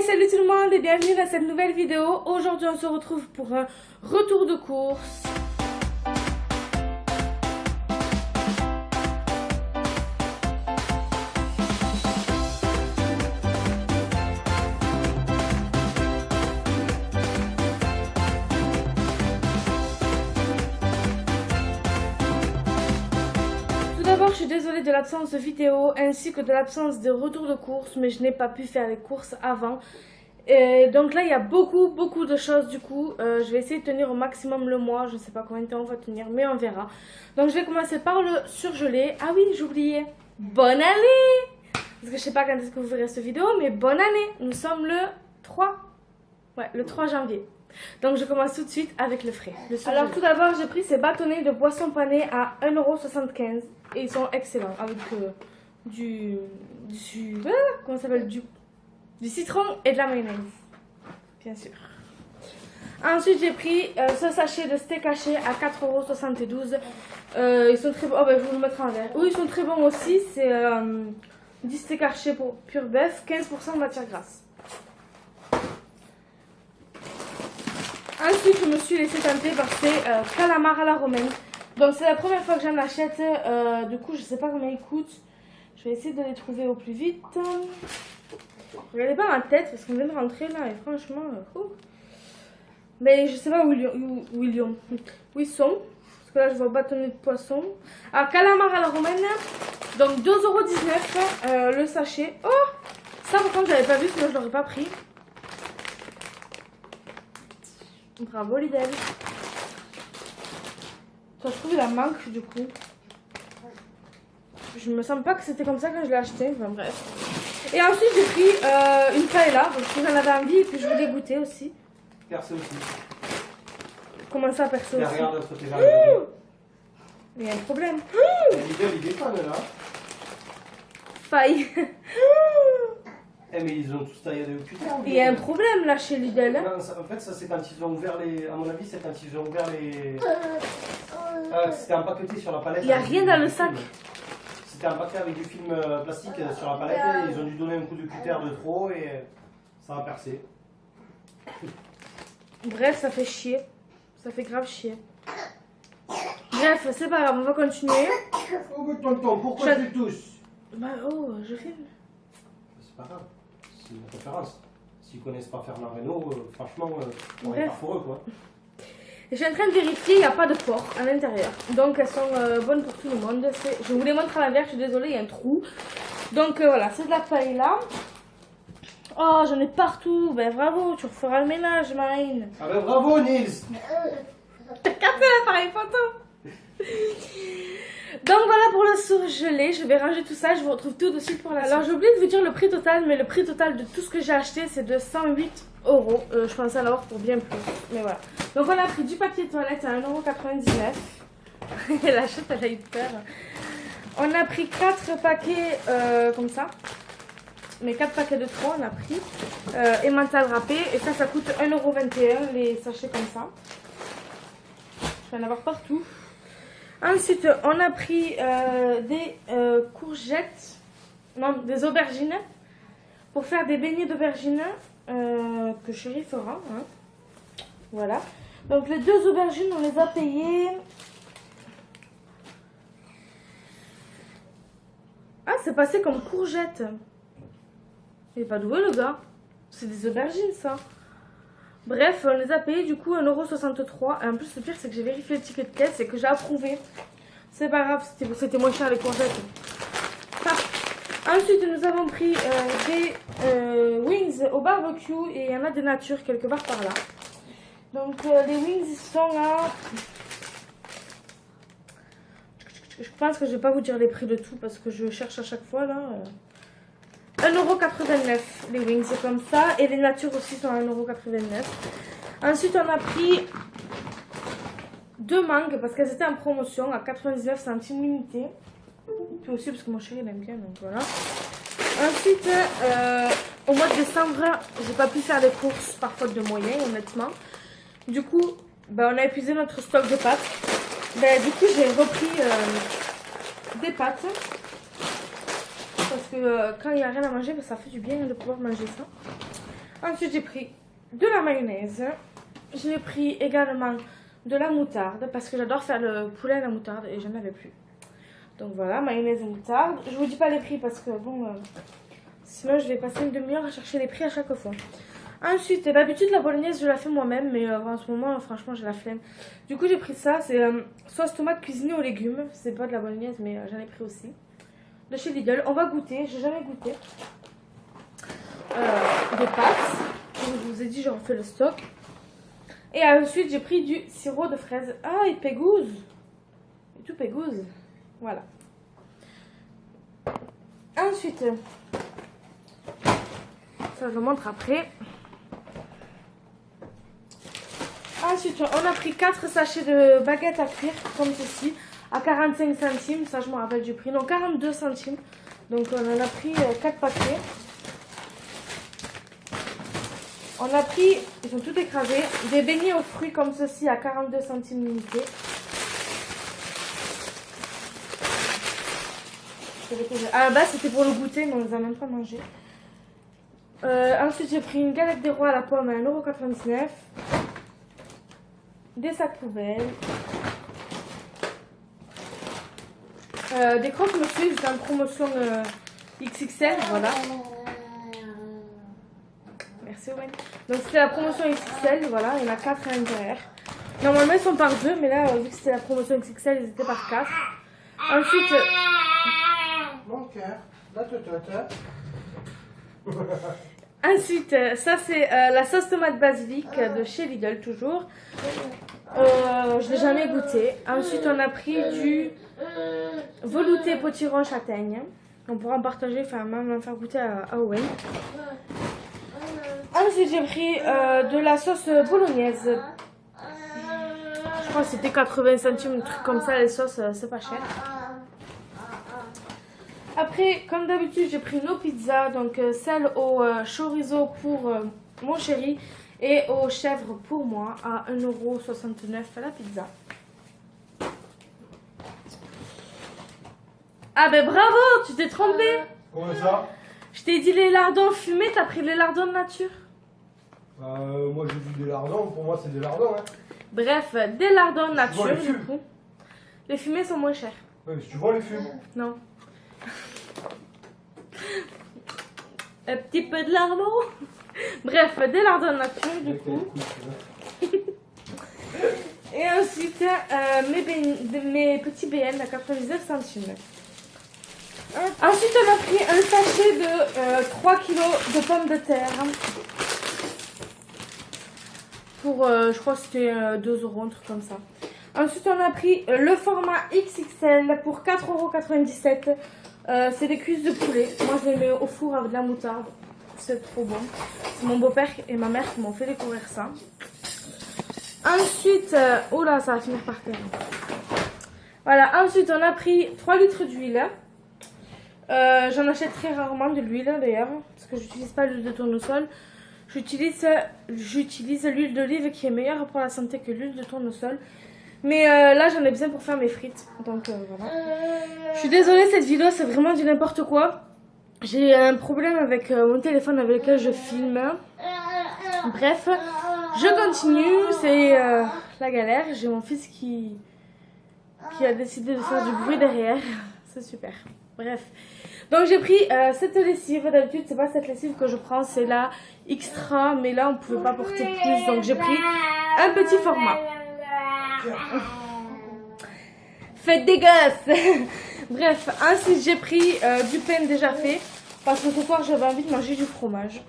Salut tout le monde et bienvenue dans cette nouvelle vidéo. Aujourd'hui on se retrouve pour un retour de course. Tout d'abord je suis désolée de l'absence de vidéo ainsi que de l'absence de retour de course, mais je n'ai pas pu faire les courses avant. Et donc là il y a beaucoup de choses du coup. Je vais essayer de tenir au maximum le mois. Je ne sais pas combien de temps on va tenir mais on verra. Donc je vais commencer par le surgelé. Ah oui, j'oubliais, bonne année. Parce que je sais pas quand est-ce que vous verrez cette vidéo, mais bonne année. Nous sommes le 3. Ouais, le 3 janvier. Donc je commence tout de suite avec le frais. Alors tout d'abord j'ai pris ces bâtonnets de boisson panée à 1,75 € et ils sont excellents avec comment ça s'appelle, du citron et de la mayonnaise, bien sûr. Ensuite j'ai pris ce sachet de steak haché à 4,72 €. Ils sont très bons. Oh ben je vais vous le mettre en verre. Oui, ils sont très bons aussi. C'est du steak haché pour pur bœuf, 15% de matière grasse. Ensuite, je me suis laissé tenter par ces calamars à la romaine. Donc, c'est la première fois que j'en achète. Du coup, je sais pas combien ils coûtent. Je vais essayer de les trouver au plus vite. Regardez pas ma tête parce qu'on vient de rentrer là et franchement. Mais je sais pas où ils sont. Parce que là, je vois bâtonnet de poisson. Alors, calamars à la romaine. Donc, 2,19 € le sachet. Oh! Ça, par contre, j'avais pas vu, sinon je l'aurais pas pris. Bravo Lidl. Ça, je trouve il la manque du coup. Je me sens pas que c'était comme ça quand je l'ai acheté. Enfin bref. Et ensuite j'ai pris une paella parce que j'en avais envie et puis je voulais goûter aussi. Percé aussi. Comment ça percé aussi? Regarde notre télé. Il y a un problème. Lidl il déconne là. Faille. Eh mais ils ont tous taillé des cutter. Il y a un problème là chez Lidl. Non, en fait ça c'est quand ils ont ouvert les... À mon avis c'est quand ils ont ouvert les... c'était empaqueté sur la palette. Il n'y a rien dans le sac. C'était empaqueté avec du film plastique sur la palette. Et ils ont dû donner un coup de cutter de trop et ça a percé. Bref, ça fait chier. Ça fait grave chier. Bref, c'est pas grave, on va continuer. Oh mais tonton, pourquoi tu tousses? Bah oh, je filme. C'est pas grave, c'est une référence. S'ils connaissent pas Fernand Reynaud, franchement, on Bref. est pas pour eux quoi. Je suis en train de vérifier, il n'y a pas de porc à l'intérieur. Donc elles sont bonnes pour tout le monde. Je vous les montre à l'envers, je suis désolée, il y a un trou. Donc voilà, c'est de la paella. Oh, j'en ai partout. Ben bravo, tu referas le ménage, Marine. Ah ben bravo Nils. T'as cassé l'appareil photo. Donc voilà pour le surgelé, je vais ranger tout ça, je vous retrouve tout de suite pour la suite. Alors j'ai oublié de vous dire le prix total, mais le prix total de tout ce que j'ai acheté c'est de 108 €. Je pensais à l'avoir pour bien plus, mais voilà. Donc on a pris du papier toilette à 1,99 €. La chute elle a eu peur. On a pris 4 paquets comme ça. Mais 4 paquets de 3 on a pris. Emmental râpé, et ça coûte 1,21 € les sachets comme ça. Je vais en avoir partout. Ensuite, on a pris des courgettes, non, des aubergines, pour faire des beignets d'aubergines que Chérie fera. Hein. Voilà. Donc les 2 aubergines, on les a payées. Ah, c'est passé comme courgette. Il est pas doué le gars. C'est des aubergines ça. Bref, on les a payés du coup 1,63 €. Et en plus, le pire, c'est que j'ai vérifié le ticket de caisse et que j'ai approuvé. C'est pas grave, c'était moins cher les courgettes. Ensuite, nous avons pris des wings au barbecue et il y en a des nature quelque part par là. Donc, les wings, ils sont à... Je pense que je vais pas vous dire les prix de tout parce que je cherche à chaque fois là. 1,89 € les wings, c'est comme ça. Et les natures aussi sont à 1,89 €. Ensuite, on a pris 2 mangues parce qu'elles étaient en promotion à 99 centimes l'unité. Puis aussi parce que mon chéri l'aime bien, donc voilà. Ensuite, au mois de décembre, j'ai pas pu faire les courses par faute de moyens, honnêtement. Du coup, on a épuisé notre stock de pâtes. Du coup, j'ai repris des pâtes. Parce que quand il n'y a rien à manger, ça fait du bien de pouvoir manger ça. Ensuite, j'ai pris de la mayonnaise. J'ai pris également de la moutarde parce que j'adore faire le poulet à la moutarde et je n'en avais plus. Donc voilà, mayonnaise et moutarde. Je vous dis pas les prix parce que bon, sinon je vais passer une demi-heure à chercher les prix à chaque fois. Ensuite, d'habitude la bolognaise je la fais moi-même, mais en ce moment franchement j'ai la flemme. Du coup j'ai pris ça, c'est sauce tomate cuisinée aux légumes. C'est pas de la bolognaise mais j'en ai pris aussi. De chez Lidl, on va goûter, j'ai jamais goûté. Des pâtes, je vous ai dit j'ai refait le stock. Et ensuite j'ai pris du sirop de fraise. Ah, il pégouze. Et tout pégouze. Voilà. Ensuite, ça je vous montre après. Ensuite, on a pris 4 sachets de baguettes à cuire, comme ceci, à 45 centimes. Ça, je me rappelle du prix. Non, 42 centimes. Donc, on en a pris 4 paquets. On a pris, ils sont tout écrasés, des beignets aux fruits comme ceci à 42 centimes l'unité. À la base, c'était pour le goûter, mais on les a même pas mangés. Ensuite, j'ai pris une galette des rois à la pomme à 1,99 €. Des sacs poubelles. Des croque-monsieur, c'était en promotion XXL, voilà. Merci Owen. Donc c'était la promotion XXL, voilà, il y en a 4 à l'intérieur. Normalement ils sont par 2, mais là, vu que c'était la promotion XXL, ils étaient par 4. Ensuite... Mon cœur, la totote. Ensuite, ça c'est la sauce tomate basilic de chez Lidl toujours. Je l'ai jamais goûté. Ensuite, on a pris du velouté potiron châtaigne. On pourra en partager, enfin même en faire goûter à Owen. Ensuite, j'ai pris de la sauce bolognaise. Je crois que c'était 80 centimes, un truc comme ça. Les sauces, c'est pas cher. Après, comme d'habitude, j'ai pris nos pizzas, donc celle au chorizo pour mon chéri et aux chèvres pour moi à 1,69 € la pizza. Ah ben bravo, tu t'es trompé. Comment ça? Je t'ai dit les lardons fumés, t'as pris les lardons de nature. Moi j'ai vu des lardons, pour moi c'est des lardons. Hein. Bref, des lardons de nature les du fumes. coup. Les fumés sont moins chers. Ouais, mais si tu vois les fumes. Non. Un petit peu de lardons. Bref, des lardons de nature du coup. Et ensuite, mes petits BN à 99 centimes. Ensuite, on a pris un sachet de 3 kg de pommes de terre. Pour, je crois que c'était 2 €, un truc comme ça. Ensuite, on a pris le format XXL pour 4,97 €. C'est des cuisses de poulet. Moi, je les mets au four avec de la moutarde. C'est trop bon. C'est mon beau-père et ma mère qui m'ont fait découvrir ça. Ensuite, oh là, ça va finir par terre. Voilà, ensuite, on a pris 3 litres d'huile. J'en achète très rarement de l'huile d'ailleurs, parce que j'utilise pas l'huile de tournesol. J'utilise l'huile d'olive qui est meilleure pour la santé que l'huile de tournesol. Mais là, j'en ai besoin pour faire mes frites. Donc voilà. Je suis désolée, cette vidéo, c'est vraiment du n'importe quoi. J'ai un problème avec mon téléphone avec lequel je filme. Bref, je continue. C'est la galère. J'ai mon fils qui a décidé de faire du bruit derrière. C'est super. Bref. Donc j'ai pris cette lessive. D'habitude, c'est pas cette lessive que je prends. C'est la extra. Mais là, on pouvait pas porter plus. Donc j'ai pris un petit format. Faites des gosses. Bref, ensuite j'ai pris du pain déjà fait parce que ce soir j'avais envie de manger du fromage.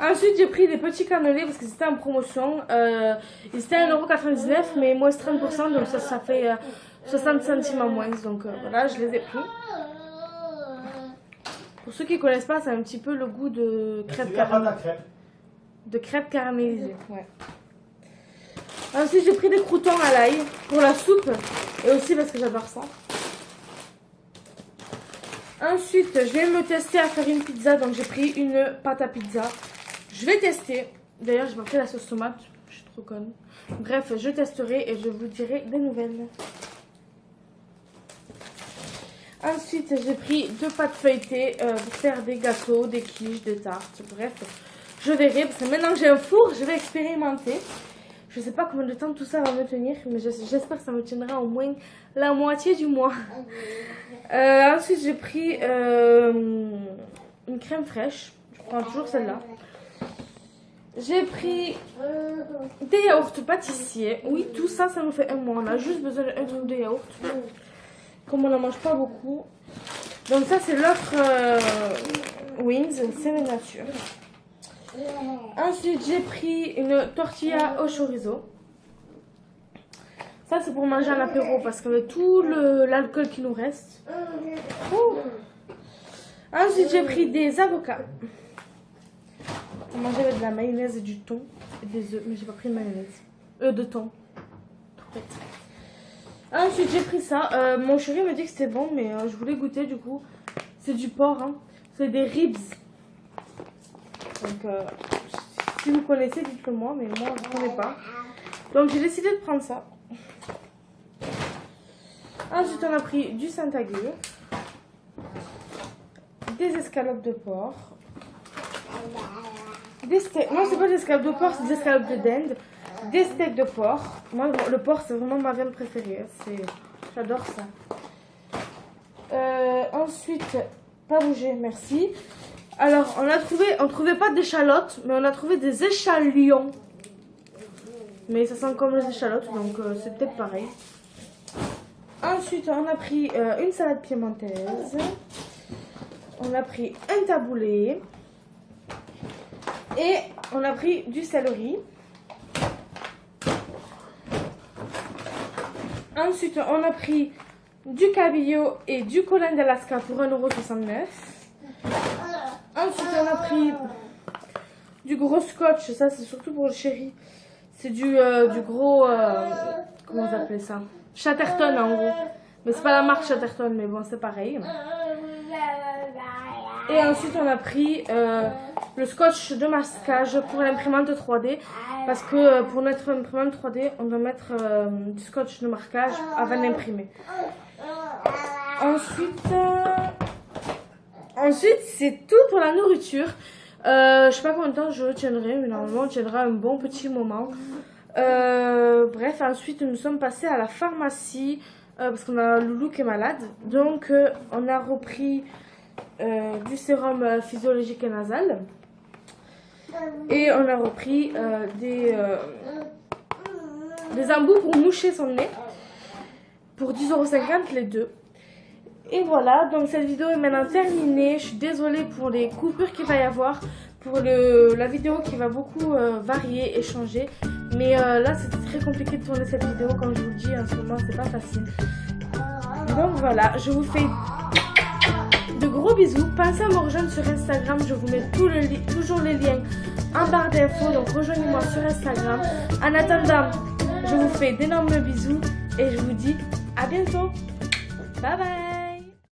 Ensuite j'ai pris des petits cannelés parce que c'était en promotion. Ils étaient à 1,99 € mais moins 30%, donc ça fait 60 centimes en moins. Donc voilà, je les ai pris. Pour ceux qui ne connaissent pas, c'est un petit peu le goût de crêpes caramélisées. De crêpes caramélisées, ouais. Ensuite, j'ai pris des croûtons à l'ail pour la soupe et aussi parce que j'adore ça. Ensuite, je vais me tester à faire une pizza, donc j'ai pris une pâte à pizza. Je vais tester. D'ailleurs, j'ai pas pris la sauce tomate, je suis trop conne. Bref, je testerai et je vous dirai des nouvelles. Ensuite, j'ai pris 2 pâtes feuilletées pour faire des gâteaux, des quiches, des tartes. Bref, je verrai. Parce que maintenant que j'ai un four, je vais expérimenter. Je sais pas combien de temps tout ça va me tenir, mais j'espère que ça me tiendra au moins la moitié du mois. Ensuite, j'ai pris une crème fraîche. Je prends toujours celle-là. J'ai pris des yaourts pâtissiers. Oui, tout ça, ça nous fait un mois. On a juste besoin d'un truc de yaourt. Comme on n'en mange pas beaucoup. Donc ça, c'est l'offre Wings. C'est la nature. Ensuite, j'ai pris une tortilla au chorizo. Ça, c'est pour manger en apéro parce qu'avec tout l'alcool qui nous reste. Ensuite, j'ai pris des avocats. Pour manger avec de la mayonnaise et du thon et des œufs. Mais j'ai pas pris de mayonnaise. De thon. Ensuite, j'ai pris ça. Mon chéri me dit que c'était bon, mais je voulais goûter du coup. C'est du porc, hein. C'est des ribs. Donc, si vous connaissez, dites-le moi, mais moi, je ne connais pas. Donc, j'ai décidé de prendre ça. Ensuite, on a pris du Saint-Agur, des escalopes de porc, des steaks. Non, c'est pas des escalopes de porc, c'est des escalopes de dinde, des steaks de porc. Moi, le porc, c'est vraiment ma viande préférée. J'adore ça. Ensuite, pas bouger, merci. Alors, on trouvait pas d'échalotes, mais on a trouvé des échalions. Mais ça sent comme les échalotes, donc c'est peut-être pareil. Ensuite, on a pris une salade piémontaise. On a pris un taboulé. Et on a pris du céleri. Ensuite, on a pris du cabillaud et du colin d'Alaska pour 1,69 €. Ensuite, on a pris du gros scotch. Ça, c'est surtout pour le chéri. C'est du gros... comment vous appelez ça? Chatterton, en gros. Mais c'est pas la marque Chatterton, mais bon, c'est pareil. Et ensuite, on a pris le scotch de masquage pour l'imprimante 3D. Parce que pour notre imprimante 3D, on doit mettre du scotch de marquage avant d'imprimer. Ensuite, c'est tout pour la nourriture. Je sais pas combien de temps je tiendrai, mais normalement, on tiendra un bon petit moment. Bref, ensuite, nous sommes passés à la pharmacie parce qu'on a Loulou qui est malade. Donc, on a repris du sérum physiologique et nasal. Et on a repris des embouts pour moucher son nez pour 10,50 € les deux. Et voilà, donc cette vidéo est maintenant terminée. Je suis désolée pour les coupures qu'il va y avoir, pour la vidéo qui va beaucoup varier et changer. Mais là, c'était très compliqué de tourner cette vidéo, comme je vous le dis, en ce moment, c'est pas facile. Donc voilà, je vous fais de gros bisous. Pensez à me rejoindre sur Instagram, je vous mets toujours les liens en barre d'infos, donc rejoignez-moi sur Instagram. En attendant, je vous fais d'énormes bisous et je vous dis à bientôt. Bye bye.